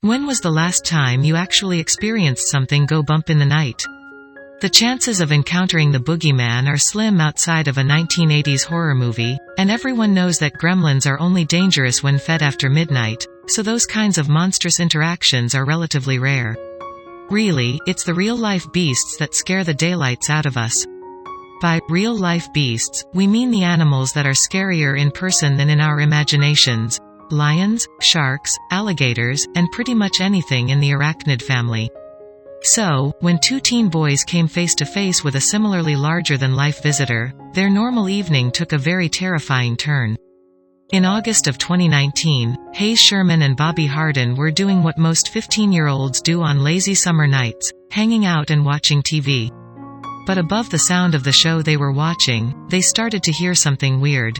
When was the last time you actually experienced something go bump in the night? The chances of encountering the boogeyman are slim outside of a 1980s horror movie, and everyone knows that gremlins are only dangerous when fed after midnight, so those kinds of monstrous interactions are relatively rare. Really, it's the real-life beasts that scare the daylights out of us. By real-life beasts, we mean the animals that are scarier in person than in our imaginations. Lions, sharks, alligators, and pretty much anything in the arachnid family. So, when two teen boys came face to face with a similarly larger-than-life visitor, their normal evening took a very terrifying turn. In August of 2019, Hayes Sherman and Bobby Hardin were doing what most 15-year-olds do on lazy summer nights, hanging out and watching TV. But above the sound of the show they were watching, they started to hear something weird.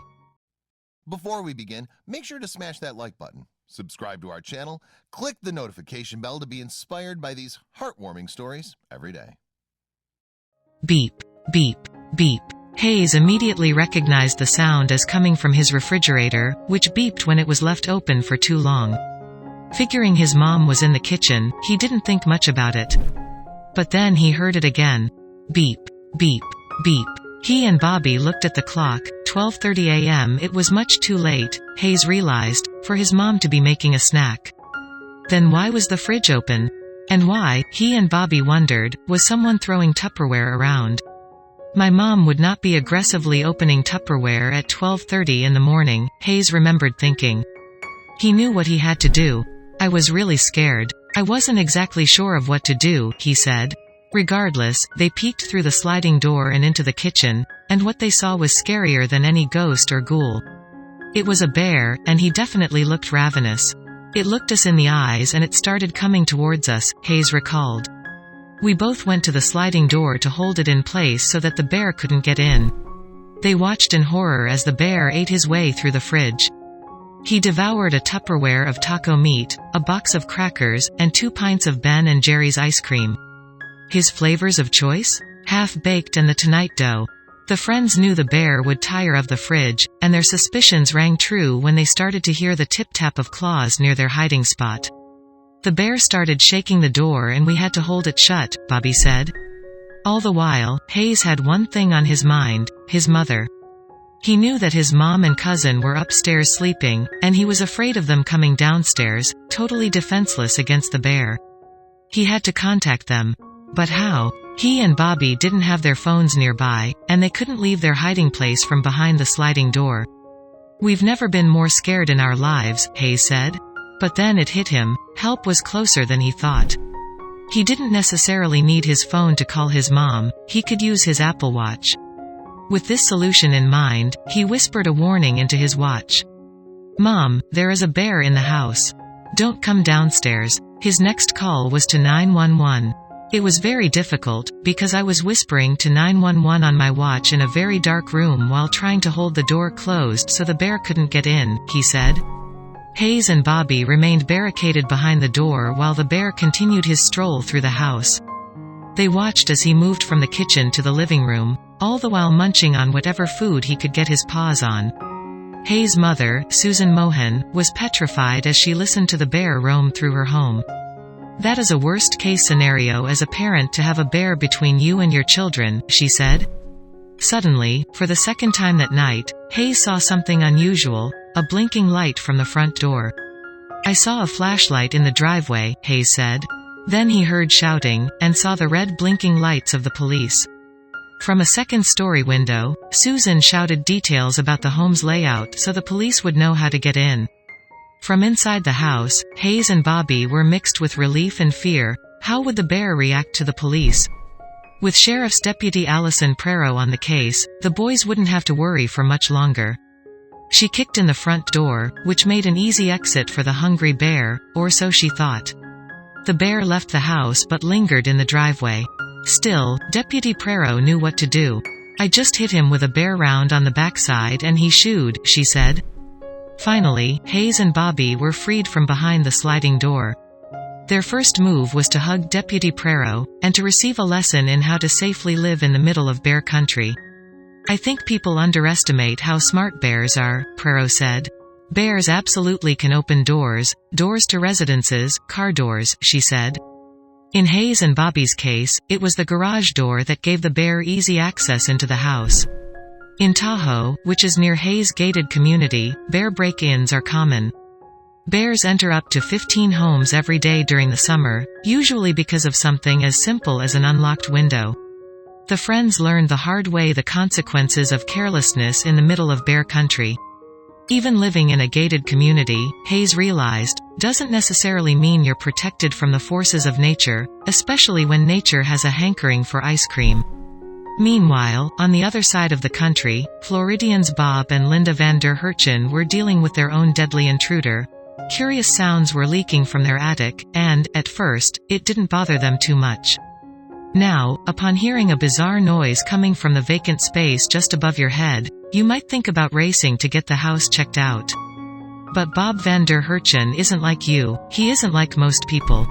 Before we begin, make sure to smash that like button, subscribe to our channel, click the notification bell to be inspired by these heartwarming stories every day. Beep, beep, beep. Hayes immediately recognized the sound as coming from his refrigerator, which beeped when it was left open for too long. Figuring his mom was in the kitchen, he didn't think much about it. But then he heard it again. Beep, beep, beep. He and Bobby looked at the clock, 12:30 a.m. It was much too late, Hayes realized, for his mom to be making a snack. Then why was the fridge open? And why, he and Bobby wondered, was someone throwing Tupperware around? My mom would not be aggressively opening Tupperware at 12:30 in the morning, Hayes remembered thinking. He knew what he had to do. I was really scared. I wasn't exactly sure of what to do, he said. Regardless, they peeked through the sliding door and into the kitchen, and what they saw was scarier than any ghost or ghoul. It was a bear, and he definitely looked ravenous. It looked us in the eyes and it started coming towards us, Hayes recalled. We both went to the sliding door to hold it in place so that the bear couldn't get in. They watched in horror as the bear ate his way through the fridge. He devoured a Tupperware of taco meat, a box of crackers, and 2 pints of Ben & Jerry's ice cream. His flavors of choice? Half-baked and the tonight dough. The friends knew the bear would tire of the fridge, and their suspicions rang true when they started to hear the tip-tap of claws near their hiding spot. The bear started shaking the door and we had to hold it shut, Bobby said. All the while, Hayes had one thing on his mind, his mother. He knew that his mom and cousin were upstairs sleeping, and he was afraid of them coming downstairs, totally defenseless against the bear. He had to contact them. But how? He and Bobby didn't have their phones nearby, and they couldn't leave their hiding place from behind the sliding door. We've never been more scared in our lives, Hayes said. But then it hit him, help was closer than he thought. He didn't necessarily need his phone to call his mom, he could use his Apple Watch. With this solution in mind, he whispered a warning into his watch. Mom, there is a bear in the house. Don't come downstairs. His next call was to 911. It was very difficult, because I was whispering to 911 on my watch in a very dark room while trying to hold the door closed so the bear couldn't get in, he said. Hayes and Bobby remained barricaded behind the door while the bear continued his stroll through the house. They watched as he moved from the kitchen to the living room, all the while munching on whatever food he could get his paws on. Hayes' mother, Susan Mohan, was petrified as she listened to the bear roam through her home. That is a worst-case scenario as a parent to have a bear between you and your children, she said. Suddenly, for the second time that night, Hayes saw something unusual, a blinking light from the front door. I saw a flashlight in the driveway, Hayes said. Then he heard shouting, and saw the red blinking lights of the police. From a second-story window, Susan shouted details about the home's layout so the police would know how to get in. From inside the house, Hayes and Bobby were mixed with relief and fear. How would the bear react to the police? With Sheriff's Deputy Allison Prero on the case, the boys wouldn't have to worry for much longer. She kicked in the front door, which made an easy exit for the hungry bear, or so she thought. The bear left the house but lingered in the driveway. Still, Deputy Prero knew what to do. I just hit him with a bear round on the backside and he shooed, she said. Finally, Hayes and Bobby were freed from behind the sliding door. Their first move was to hug Deputy Prero, and to receive a lesson in how to safely live in the middle of bear country. I think people underestimate how smart bears are, Prero said. Bears absolutely can open doors to residences, car doors, she said. In Hayes and Bobby's case, it was the garage door that gave the bear easy access into the house. In Tahoe, which is near Hayes' gated community, bear break-ins are common. Bears enter up to 15 homes every day during the summer, usually because of something as simple as an unlocked window. The friends learned the hard way the consequences of carelessness in the middle of bear country. Even living in a gated community, Hayes realized, doesn't necessarily mean you're protected from the forces of nature, especially when nature has a hankering for ice cream. Meanwhile, on the other side of the country, Floridians Bob and Linda van der Herchen were dealing with their own deadly intruder. Curious sounds were leaking from their attic, and, at first, it didn't bother them too much. Now, upon hearing a bizarre noise coming from the vacant space just above your head, you might think about racing to get the house checked out. But Bob van der Herchen isn't like you, he isn't like most people.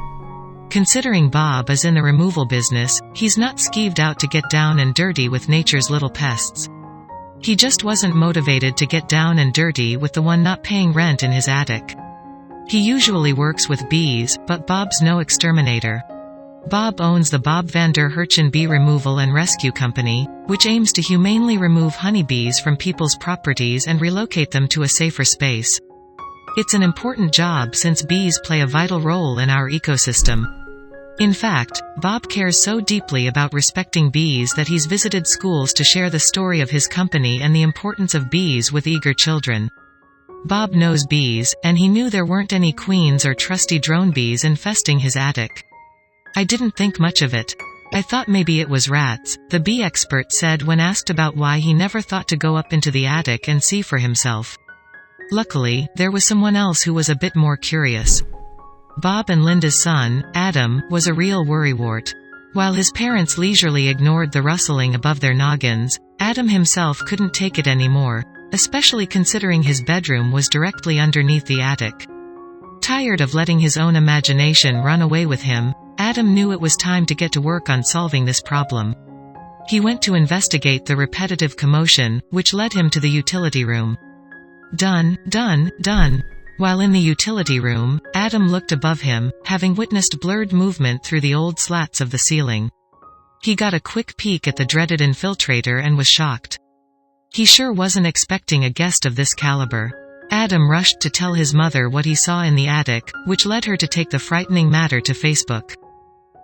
Considering Bob is in the removal business, he's not skeeved out to get down and dirty with nature's little pests. He just wasn't motivated to get down and dirty with the one not paying rent in his attic. He usually works with bees, but Bob's no exterminator. Bob owns the Bob van der Herchen Bee Removal and Rescue Company, which aims to humanely remove honeybees from people's properties and relocate them to a safer space. It's an important job since bees play a vital role in our ecosystem. In fact, Bob cares so deeply about respecting bees that he's visited schools to share the story of his company and the importance of bees with eager children. Bob knows bees, and he knew there weren't any queens or trusty drone bees infesting his attic. I didn't think much of it. I thought maybe it was rats, the bee expert said when asked about why he never thought to go up into the attic and see for himself. Luckily, there was someone else who was a bit more curious. Bob and Linda's son, Adam, was a real worrywart. While his parents leisurely ignored the rustling above their noggins, Adam himself couldn't take it anymore, especially considering his bedroom was directly underneath the attic. Tired of letting his own imagination run away with him, Adam knew it was time to get to work on solving this problem. He went to investigate the repetitive commotion, which led him to the utility room. Done, done, done. While in the utility room, Adam looked above him, having witnessed blurred movement through the old slats of the ceiling. He got a quick peek at the dreaded infiltrator and was shocked. He sure wasn't expecting a guest of this caliber. Adam rushed to tell his mother what he saw in the attic, which led her to take the frightening matter to Facebook.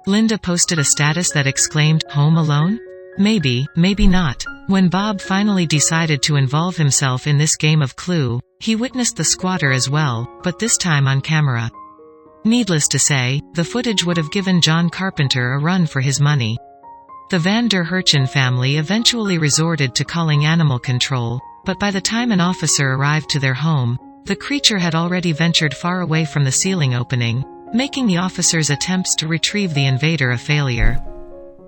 Linda posted a status that exclaimed, "Home alone? Maybe, maybe not." When Bob finally decided to involve himself in this game of Clue, he witnessed the squatter as well, but this time on camera. Needless to say, the footage would have given John Carpenter a run for his money. The Van der Herchen family eventually resorted to calling animal control, but by the time an officer arrived to their home, the creature had already ventured far away from the ceiling opening, making the officers' attempts to retrieve the invader a failure.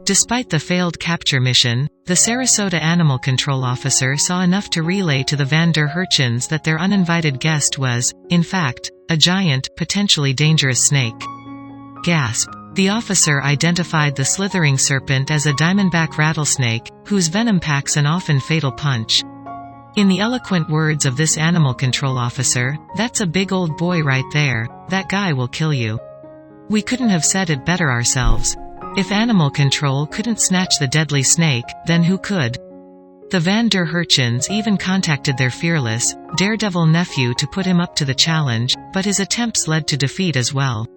Despite the failed capture mission, the Sarasota animal control officer saw enough to relay to the Van der Herchens that their uninvited guest was, in fact, a giant, potentially dangerous snake. Gasp. The officer identified the slithering serpent as a diamondback rattlesnake, whose venom packs an often fatal punch. In the eloquent words of this animal control officer, "That's a big old boy right there, that guy will kill you." We couldn't have said it better ourselves. If animal control couldn't snatch the deadly snake, then who could? The Van der Herchens even contacted their fearless, daredevil nephew to put him up to the challenge, but his attempts led to defeat as well.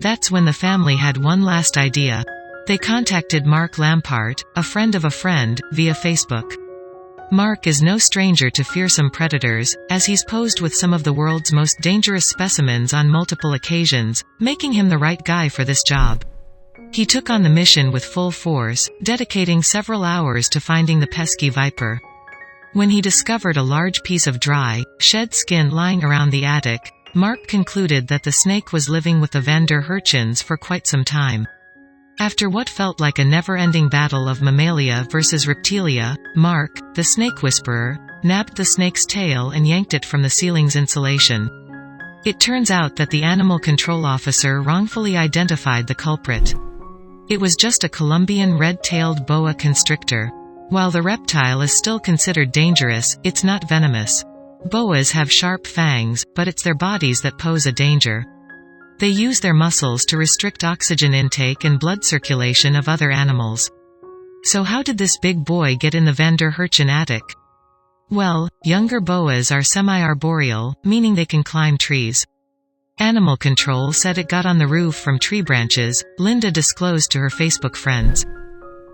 That's when the family had one last idea. They contacted Mark Lampart, a friend of a friend, via Facebook. Mark is no stranger to fearsome predators, as he's posed with some of the world's most dangerous specimens on multiple occasions, making him the right guy for this job. He took on the mission with full force, dedicating several hours to finding the pesky viper. When he discovered a large piece of dry, shed skin lying around the attic, Mark concluded that the snake was living with the Van der Herchens for quite some time. After what felt like a never-ending battle of mammalia versus reptilia, Mark, the snake whisperer, nabbed the snake's tail and yanked it from the ceiling's insulation. It turns out that the animal control officer wrongfully identified the culprit. It was just a Colombian red-tailed boa constrictor. While the reptile is still considered dangerous, it's not venomous. Boas have sharp fangs, but it's their bodies that pose a danger. They use their muscles to restrict oxygen intake and blood circulation of other animals. So how did this big boy get in the Van der Herchen attic? Well, younger boas are semi-arboreal, meaning they can climb trees. Animal Control said it got on the roof from tree branches, Linda disclosed to her Facebook friends.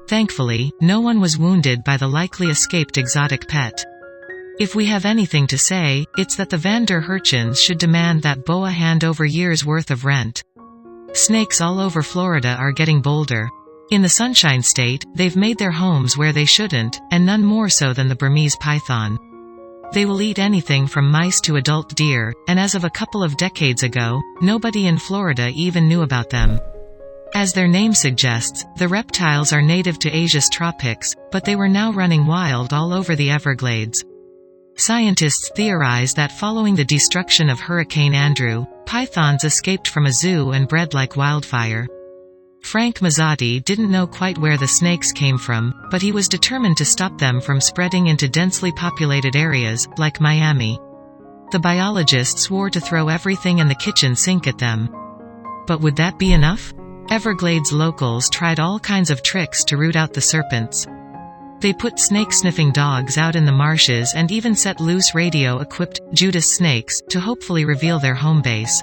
Thankfully, no one was wounded by the likely escaped exotic pet. If we have anything to say, it's that the Van der Herchens should demand that boa hand over years' worth of rent. Snakes all over Florida are getting bolder. In the Sunshine State, they've made their homes where they shouldn't, and none more so than the Burmese python. They will eat anything from mice to adult deer, and as of a couple of decades ago, nobody in Florida even knew about them. As their name suggests, the reptiles are native to Asia's tropics, but they were now running wild all over the Everglades. Scientists theorize that following the destruction of Hurricane Andrew, pythons escaped from a zoo and bred like wildfire. Frank Mazzotti didn't know quite where the snakes came from, but he was determined to stop them from spreading into densely populated areas, like Miami. The biologist swore to throw everything in the kitchen sink at them. But would that be enough? Everglades locals tried all kinds of tricks to root out the serpents. They put snake-sniffing dogs out in the marshes and even set loose radio-equipped Judas snakes to hopefully reveal their home base.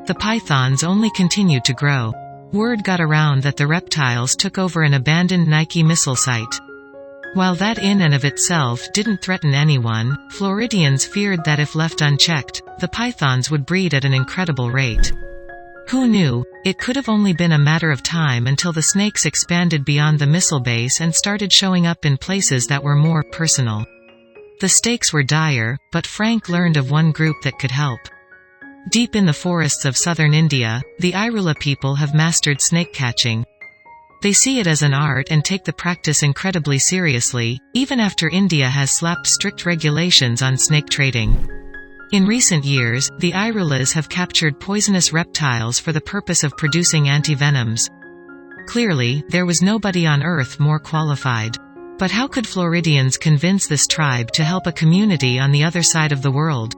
The pythons only continued to grow. Word got around that the reptiles took over an abandoned Nike missile site. While that in and of itself didn't threaten anyone, Floridians feared that if left unchecked, the pythons would breed at an incredible rate. Who knew? It could have only been a matter of time until the snakes expanded beyond the missile base and started showing up in places that were more personal. The stakes were dire, but Frank learned of one group that could help. Deep in the forests of southern India, the Irula people have mastered snake catching. They see it as an art and take the practice incredibly seriously, even after India has slapped strict regulations on snake trading. In recent years, the Irulas have captured poisonous reptiles for the purpose of producing antivenoms. Clearly, there was nobody on Earth more qualified. But how could Floridians convince this tribe to help a community on the other side of the world?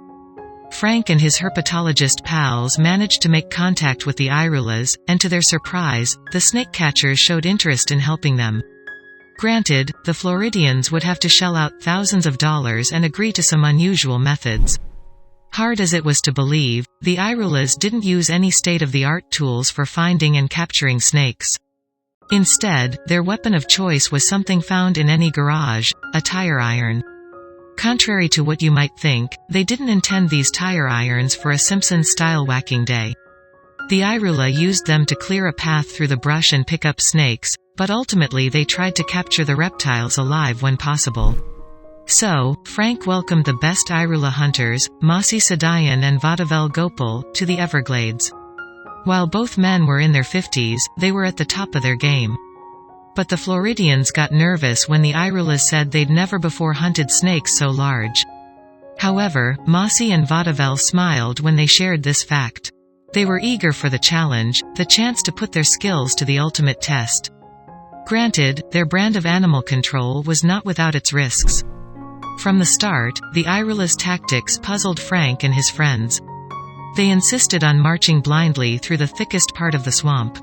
Frank and his herpetologist pals managed to make contact with the Irulas, and to their surprise, the snake catchers showed interest in helping them. Granted, the Floridians would have to shell out thousands of dollars and agree to some unusual methods. Hard as it was to believe, the Irulas didn't use any state-of-the-art tools for finding and capturing snakes. Instead, their weapon of choice was something found in any garage, a tire iron. Contrary to what you might think, they didn't intend these tire irons for a Simpsons-style whacking day. The Irula used them to clear a path through the brush and pick up snakes, but ultimately they tried to capture the reptiles alive when possible. So, Frank welcomed the best Irula hunters, Masi Sadayan and Vadavel Gopal, to the Everglades. While both men were in their 50s, they were at the top of their game. But the Floridians got nervous when the Irulas said they'd never before hunted snakes so large. However, Masi and Vadavel smiled when they shared this fact. They were eager for the challenge, the chance to put their skills to the ultimate test. Granted, their brand of animal control was not without its risks. From the start, the Irulas' tactics puzzled Frank and his friends. They insisted on marching blindly through the thickest part of the swamp.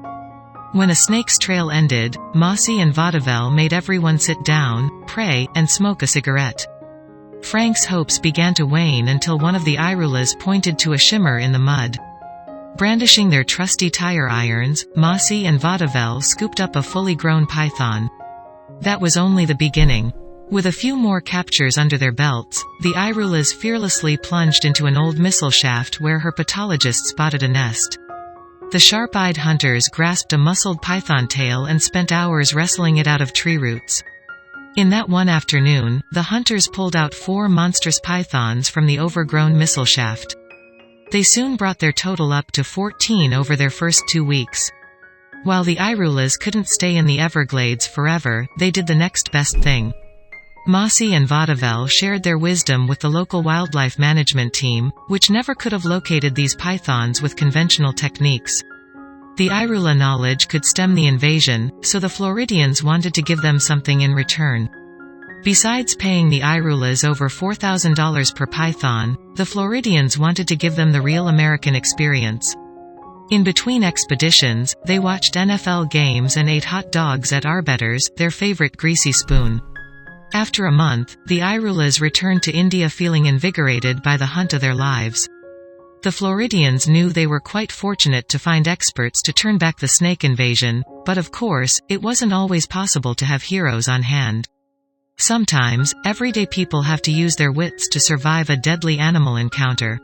When a snake's trail ended, Masi and Vadavel made everyone sit down, pray, and smoke a cigarette. Frank's hopes began to wane until one of the Irulas pointed to a shimmer in the mud. Brandishing their trusty tire irons, Masi and Vadavel scooped up a fully grown python. That was only the beginning. With a few more captures under their belts, the Irulas fearlessly plunged into an old missile shaft where herpetologists spotted a nest. The sharp-eyed hunters grasped a muscled python tail and spent hours wrestling it out of tree roots. In that one afternoon, the hunters pulled out 4 monstrous pythons from the overgrown missile shaft. They soon brought their total up to 14 over their first 2 weeks. While the Irulas couldn't stay in the Everglades forever, they did the next best thing. Masi and Vadavel shared their wisdom with the local wildlife management team, which never could have located these pythons with conventional techniques. The Irula knowledge could stem the invasion, so the Floridians wanted to give them something in return. Besides paying the Irulas over $4,000 per python, the Floridians wanted to give them the real American experience. In between expeditions, they watched NFL games and ate hot dogs at Arbetter's, their favorite greasy spoon. After a month, the Irulas returned to India feeling invigorated by the hunt of their lives. The Floridians knew they were quite fortunate to find experts to turn back the snake invasion, but of course, it wasn't always possible to have heroes on hand. Sometimes, everyday people have to use their wits to survive a deadly animal encounter.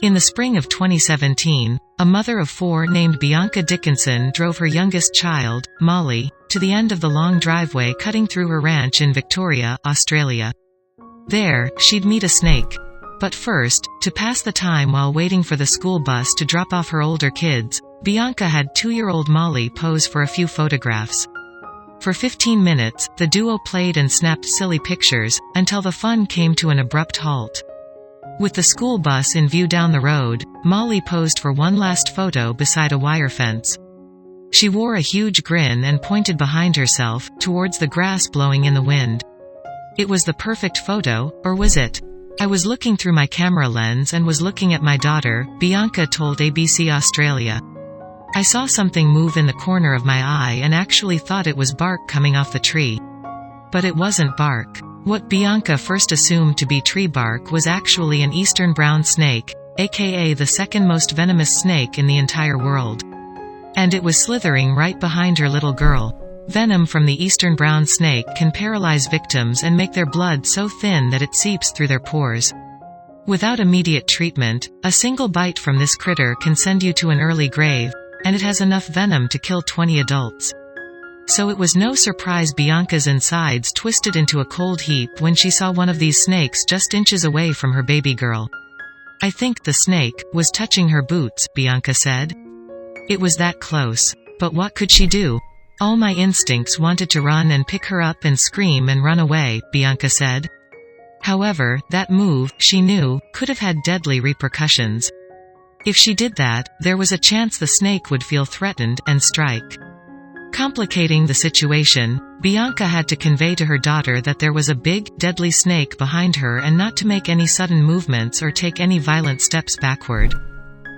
In the spring of 2017, a mother of 4 named Bianca Dickinson drove her youngest child, Molly, to the end of the long driveway cutting through her ranch in Victoria, Australia. There, she'd meet a snake. But first, to pass the time while waiting for the school bus to drop off her older kids, Bianca had 2-year-old Molly pose for a few photographs. For 15 minutes, the duo played and snapped silly pictures, until the fun came to an abrupt halt. With the school bus in view down the road, Molly posed for one last photo beside a wire fence. She wore a huge grin and pointed behind herself, towards the grass blowing in the wind. It was the perfect photo, or was it? I was looking through my camera lens and was looking at my daughter, Bianca told ABC Australia. I saw something move in the corner of my eye and actually thought it was bark coming off the tree. But it wasn't bark. What Bianca first assumed to be tree bark was actually an eastern brown snake, aka the second most venomous snake in the entire world. And it was slithering right behind her little girl. Venom from the eastern brown snake can paralyze victims and make their blood so thin that it seeps through their pores. Without immediate treatment, a single bite from this critter can send you to an early grave, and it has enough venom to kill 20 adults. So it was no surprise Bianca's insides twisted into a cold heap when she saw one of these snakes just inches away from her baby girl. I think the snake was touching her boots, Bianca said. It was that close. But what could she do? All my instincts wanted to run and pick her up and scream and run away, Bianca said. However, that move, she knew, could have had deadly repercussions. If she did that, there was a chance the snake would feel threatened and strike. Complicating the situation, Bianca had to convey to her daughter that there was a big, deadly snake behind her and not to make any sudden movements or take any violent steps backward.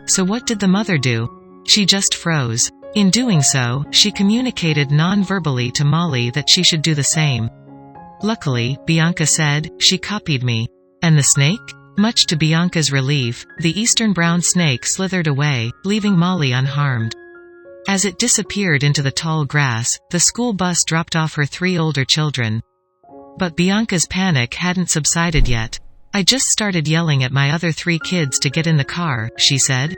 So what did the mother do? She just froze. In doing so, she communicated non-verbally to Molly that she should do the same. Luckily, Bianca said, she copied me. And the snake? Much to Bianca's relief, the eastern brown snake slithered away, leaving Molly unharmed. As it disappeared into the tall grass, the school bus dropped off her 3 older children. But Bianca's panic hadn't subsided yet. I just started yelling at my other 3 kids to get in the car, she said.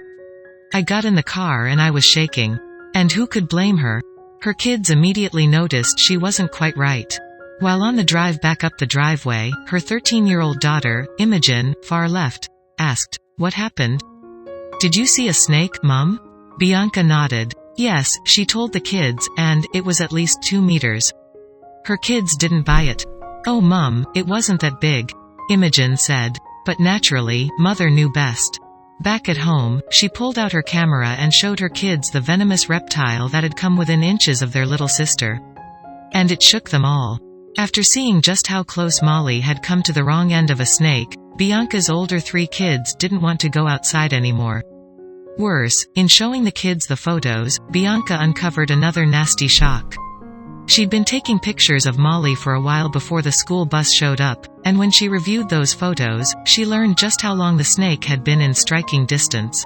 I got in the car and I was shaking. And who could blame her? Her kids immediately noticed she wasn't quite right. While on the drive back up the driveway, her 13-year-old daughter, Imogen, far left, asked, "What happened? Did you see a snake, Mum?" Bianca nodded. Yes, she told the kids, and it was at least 2 meters. Her kids didn't buy it. Oh Mum, it wasn't that big, Imogen said. But naturally, Mother knew best. Back at home, she pulled out her camera and showed her kids the venomous reptile that had come within inches of their little sister. And it shook them all. After seeing just how close Molly had come to the wrong end of a snake, Bianca's older 3 kids didn't want to go outside anymore. Worse, in showing the kids the photos, Bianca uncovered another nasty shock. She'd been taking pictures of Molly for a while before the school bus showed up, and when she reviewed those photos, she learned just how long the snake had been in striking distance.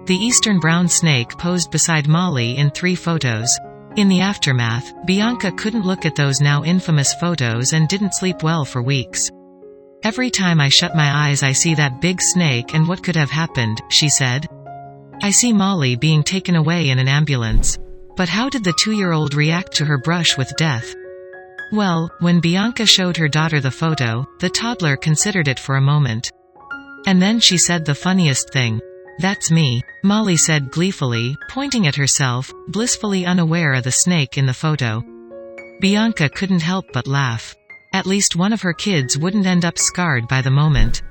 The eastern brown snake posed beside Molly in 3 photos. In the aftermath, Bianca couldn't look at those now infamous photos and didn't sleep well for weeks. Every time I shut my eyes I see that big snake and what could have happened, she said. I see Molly being taken away in an ambulance. But how did the 2-year-old react to her brush with death? Well, when Bianca showed her daughter the photo, the toddler considered it for a moment. And then she said the funniest thing. "That's me," Molly said gleefully, pointing at herself, blissfully unaware of the snake in the photo. Bianca couldn't help but laugh. At least one of her kids wouldn't end up scarred by the moment.